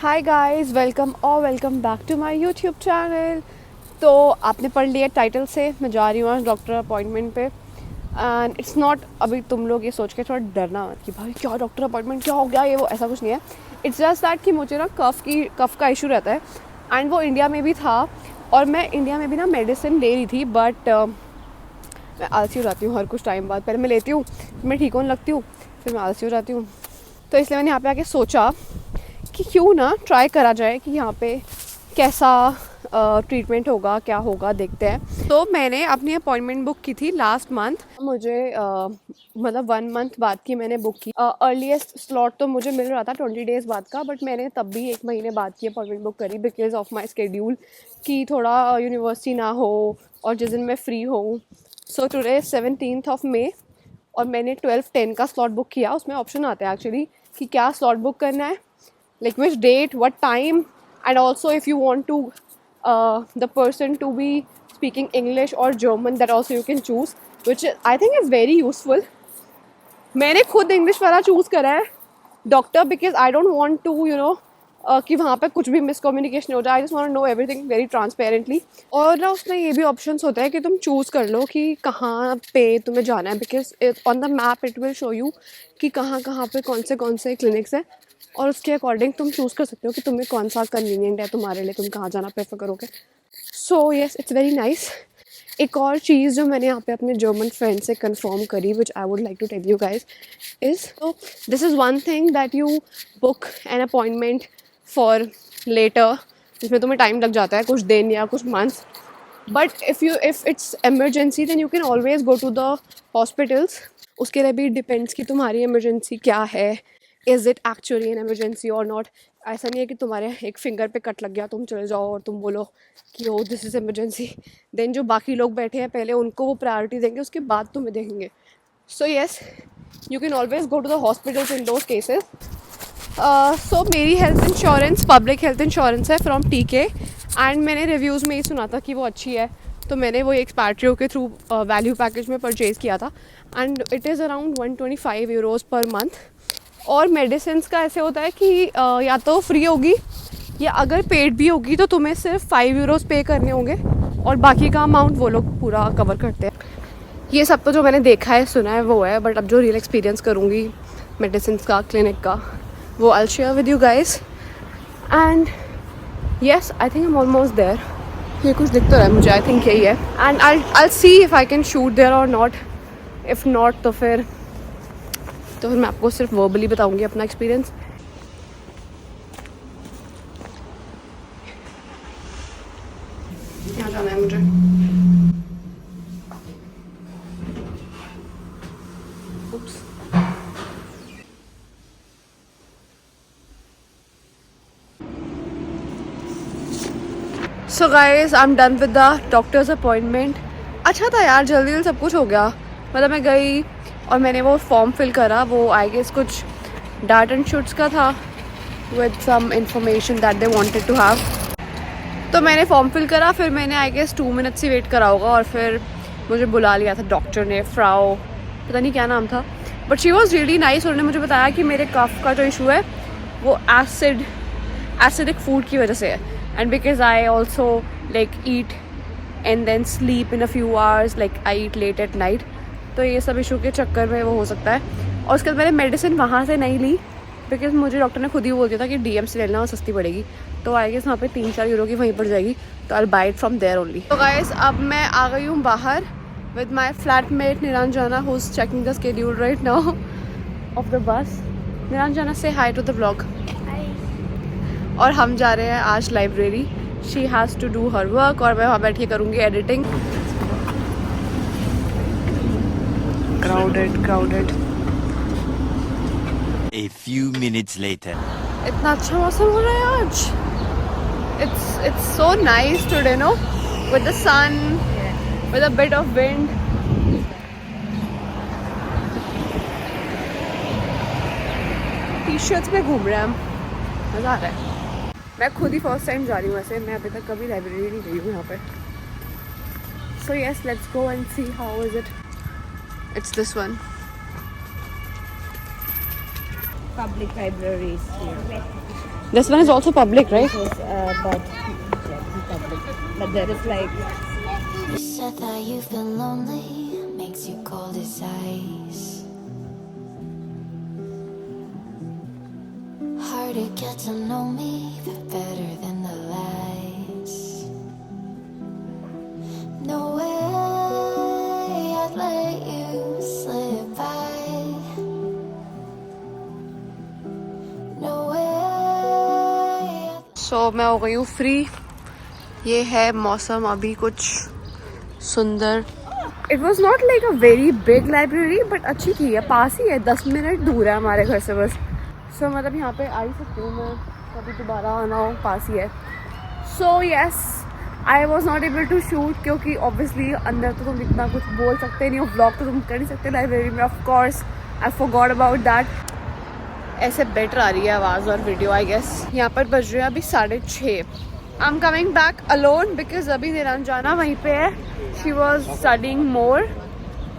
Hi guys, welcome back to my YouTube channel. तो आपने पढ़ लिया टाइटल से, मैं जा रही हूँ आज डॉक्टर अपॉइंटमेंट पे। एंड इट्स नॉट, अभी तुम लोग ये सोच के थोड़ा डरना मत कि भाई क्या डॉक्टर अपॉइंटमेंट, क्या हो गया ये वो, ऐसा कुछ नहीं है। इट्स जस्ट दैट कि मुझे ना कफ़ का इशू रहता है। एंड वो इंडिया में भी था और मैं इंडिया में भी ना मेडिसिन ले रही थी, बट मैं आलसी हो जाती हूँ हर कुछ टाइम बाद। पहले मैं लेती हूँ, मैं ठीक होने लगती हूँ, फिर मैं आलसी हो जाती हूँ। तो इसलिए मैंने यहाँ पे आके सोचा कि क्यों ना ट्राई करा जाए कि यहाँ पे कैसा ट्रीटमेंट होगा, क्या होगा, देखते हैं। तो मैंने अपनी अपॉइंटमेंट बुक की थी लास्ट मंथ। मुझे मतलब 1 मंथ बाद की मैंने बुक की। अर्लीस्ट स्लॉट तो मुझे मिल रहा था 20 डेज़ बाद का, बट मैंने तब भी 1 महीने बाद की अपॉइंटमेंट बुक करी बिकॉज ऑफ माई स्केड्यूल, कि थोड़ा यूनिवर्सिटी ना हो और जिस दिन मैं फ्री हूँ। सो टुडे 17 मई और मैंने 12:10 का स्लॉट बुक किया। उसमें ऑप्शन आते हैं एक्चुअली कि क्या स्लॉट बुक करना है, like which date, what time, and also if you want to the person to be speaking English or German, that also you can choose, which I think is very useful. मैंने खुद English वाला choose करा है doctor, because I don't want to कि वहाँ पे कुछ भी मिसकम्युनिकेशन हो जाए। I just want to know everything very transparently. और ना उसमें ये भी ऑप्शंस होता है कि तुम चूज़ कर लो कि कहाँ पे तुम्हें जाना है, because on the map it will show you कि कहाँ कहाँ पे कौन से क्लिनिक्स हैं, और उसके अकॉर्डिंग तुम चूज़ कर सकते हो कि तुम्हें कौन सा कन्वीनियंट है तुम्हारे लिए, तुम कहाँ जाना प्रेफर करोगे। So yes, it's very nice. एक और चीज़ जो मैंने यहाँ पे अपने जर्मन फ्रेंड से कंफर्म करी, which I would like to tell you guys, is तो this is one thing that you book an appointment for later, जिसमें तुम्हें टाइम लग जाता है कुछ दिन या कुछ months, but if it's emergency then you can always go to the hospitals. उसके लिए भी डिपेंड्स कि तुम्हारी इमरजेंसी क्या है, is it actually an emergency और नॉट। ऐसा नहीं है कि तुम्हारे एक फिंगर पे कट लग गया तुम चले जाओ और तुम बोलो कि ओ दिस इज़ इमरजेंसी। देन जो बाकी लोग बैठे हैं पहले उनको वो प्रायोरिटी देंगे, उसके बाद तुम्हें देखेंगे। So yes, you can always go to the hospitals in those cases. So मेरी health insurance public health insurance है फ्रॉम TK, एंड मैंने रिव्यूज़ में ही सुना था कि वो अच्छी है, तो मैंने वो एक्सपैट्रियो के थ्रू वैल्यू पैकेज में परचेज़ किया था। And it is around 125 euros per month. और मेडिसिन का ऐसे होता है कि या तो फ्री होगी, या अगर पेड भी होगी तो तुम्हें सिर्फ 5 यूरोज़ पे करने होंगे और बाकी का अमाउंट वो लोग पूरा कवर करते हैं। ये सब तो जो मैंने देखा है सुना है वो है, बट अब जो रियल एक्सपीरियंस करूँगी मेडिसिन का, क्लिनिक का, वो I will share with you guys. And yes, I think I am almost there. ये कुछ दिख तो रहा है मुझे, आई थिंक यही है। And I see if I can shoot there और नॉट। इफ़ नॉट तो फिर मैं आपको सिर्फ वर्बली बताऊंगी अपना एक्सपीरियंस। यहाँ जाना है मुझे। Oops. So guys, I'm done with the doctor's appointment. अच्छा था यार, जल्दी जल्दी सब कुछ हो गया। मतलब मैं गई और मैंने वो फॉर्म फिल करा, वो आई गेस कुछ डाटा एंड शूट्स का था with some information that they wanted to have. तो मैंने फॉर्म फिल करा, फिर मैंने आई गेस 2 मिनट्स ही वेट करा होगा, और फिर मुझे बुला लिया था डॉक्टर ने, फ्राउ पता नहीं क्या नाम था, but she was really nice. उन्होंने मुझे बताया कि मेरे कफ का जो इशू है वो एसिडिक फूड की वजह से है, and because I also like eat and then sleep in a few hours, like I eat late at night, तो ये सब इशू के चक्कर में वो हो सकता है। और उसके बाद मैंने मेडिसिन वहाँ से नहीं ली बिकॉज मुझे डॉक्टर ने खुद ही बोल दिया था कि DM से लेना, वो सस्ती पड़ेगी, तो आई गेस वहाँ पे 3-4 यूरो की वहीं पड़ जाएगी, तो I buy it from there only. तो गाइस, अब मैं आ गई हूँ बाहर with my flatmate Niranjana, who is checking the schedule right now of the bus. Niranjana से हाई टू द व्लॉग। और हम जा रहे हैं आज library. She has to do her work और मैं वहाँ बैठ के करूँगी editing. Crowded. A few minutes later. इतना अच्छा मौसम हो रहा है आज। It's so nice today, no? With the sun, with a bit of wind. T-shirts में घूम रहे हैं हम, मज़ा आ रहा है। मैं खुद ही फर्स्ट टाइम जा रही हूँ वैसे, मैं अभी तक कभी लाइब्रेरी नहीं गई हूँ यहाँ पे। So yes, let's go and see how is it. It's this one. Public libraries here. This one is also public, right? This was but public. But there is like You said that you've been lonely, makes you cold as ice. Hard to get to know me, but better than the lies. No way I'd let you slip by. No way. So मैं हो गई हूँ free. ये है मौसम अभी कुछ सुंदर. It was not like a very big library but अच्छी थी. है पास ही है, 10 मिनट दूर है हमारे घर से बस. सो मतलब यहाँ पे आ ही सकती हूँ मैं कभी दोबारा आना हो, पास ही है. So yes I was not able to shoot क्योंकि ऑब्वियसली अंदर तो तुम इतना कुछ बोल सकते नहीं हो. व्लॉग तो तुम कर नहीं सकते लाइब्रेरी में. Of course I forgot about that. ऐसे बेटर आ रही है आवाज़ और वीडियो आई गेस. यहाँ पर बज रहे हैं अभी 6:30. I am coming back alone because अभी निरंजना वहीं पे है. She was studying more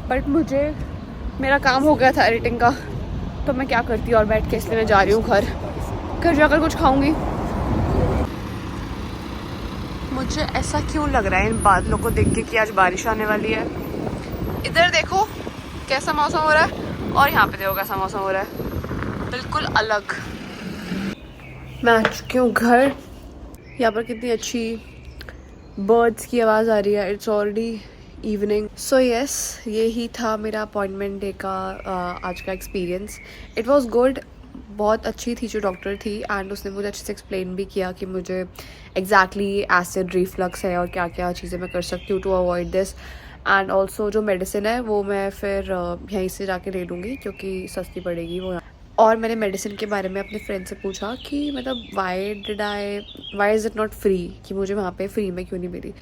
but मुझे मेरा काम हो गया था एडिटिंग का, तो मैं क्या करती और बैठ के, इसलिए मैं जा रही हूँ घर जाकर कुछ खाऊंगी. मुझे ऐसा क्यों लग रहा है इन बादलों को देख के कि आज बारिश आने वाली है. इधर देखो कैसा मौसम हो रहा है और यहाँ पे देखो कैसा मौसम हो रहा है, बिल्कुल अलग. मैं आ चुकी हूँ घर. यहाँ पर कितनी अच्छी बर्ड्स की आवाज़ आ रही है. It's already evening. So yes यही था मेरा अपॉइंटमेंट डे का आज का एक्सपीरियंस. It was good. बहुत अच्छी थी जो डॉक्टर थी एंड उसने मुझे अच्छे से एक्सप्लेन भी किया कि मुझे एग्जैक्टली एसिड रिफ्लक्स है और क्या क्या चीज़ें मैं कर सकती हूँ to avoid this. And also जो मेडिसिन है वो मैं फिर यहीं से जाके ले लूँगी क्योंकि सस्ती पड़ेगी वो. और मैंने मेडिसिन के बारे में अपने फ्रेंड से पूछा कि मतलब Y is it not free, कि मुझे वहाँ पे फ्री में क्यों नहीं मिली.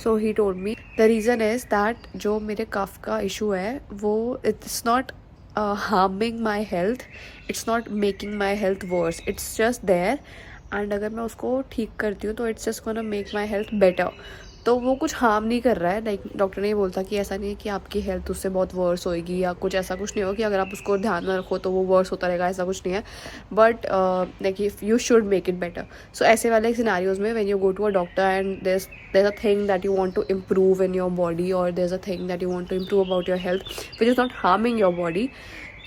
सो he told me the reason is that जो मेरे कफ का इशू है वो it's not harming my health, it's not making my health verse, it's just there. And अगर मैं उसको ठीक करती हूँ तो it's just gonna make my health better. तो वो कुछ हार्म नहीं कर रहा है. लाइक डॉक्टर ने ये बोलता कि ऐसा नहीं है कि आपकी हेल्थ उससे बहुत वर्स होएगी या कुछ ऐसा कुछ नहीं हो कि अगर आप उसको ध्यान में रखो तो वो वर्स होता रहेगा, ऐसा कुछ नहीं है. But like if you should make it better. So ऐसे वाले सिनारियोज में when you go to a doctor and there's a thing that you want to improve in your body और there's a thing that you want to improve about your health which is not harming your body,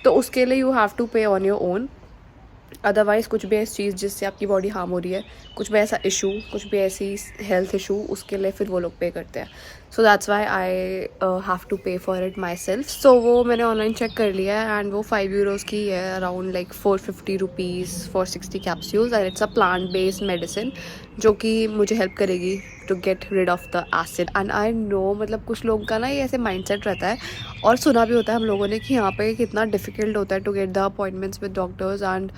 तो उसके लिए you have to pay on your own. Otherwise कुछ भी ऐसी चीज़ जिससे आपकी body harm हो रही है, कुछ भी ऐसा इशू, कुछ भी ऐसी हेल्थ इशू, उसके लिए फिर वो लोग पे करते हैं. So that's why I have to pay for it myself. सो वो मैंने ऑनलाइन चेक कर लिया है एंड वो €5 की है, around like ₹450 for 60 capsules. And it's a plant based medicine जो कि मुझे हेल्प करेगी to get rid of the acid. And I know मतलब कुछ लोगों का ना ये ऐसे माइंडसेट रहता है और सुना भी होता है हम लोगों ने कि यहाँ पे कितना डिफ़िकल्ट होता है to get the appointments with doctors and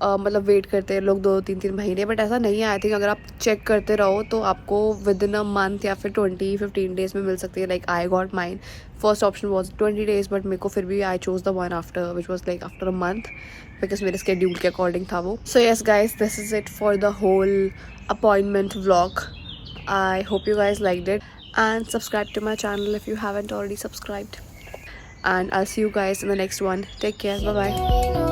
मतलब वेट करते हैं लोग 2-3 महीने. बट ऐसा नहीं है. आई थिंक अगर आप चेक करते रहो तो आपको विद इन अ मंथ या फिर 20-15 डेज़ में मिल सकती है. Like I got mine. First option was 20 days but मेरे को फिर भी I chose the one after which was like after a month because मेरे स्केड्यूल के अकॉर्डिंग था वो. So yes guys this is it for the whole appointment vlog. I hope you guys liked it and subscribe to my channel if you haven't already subscribed. And I'll see you guys in the next one. Take care. Bye bye.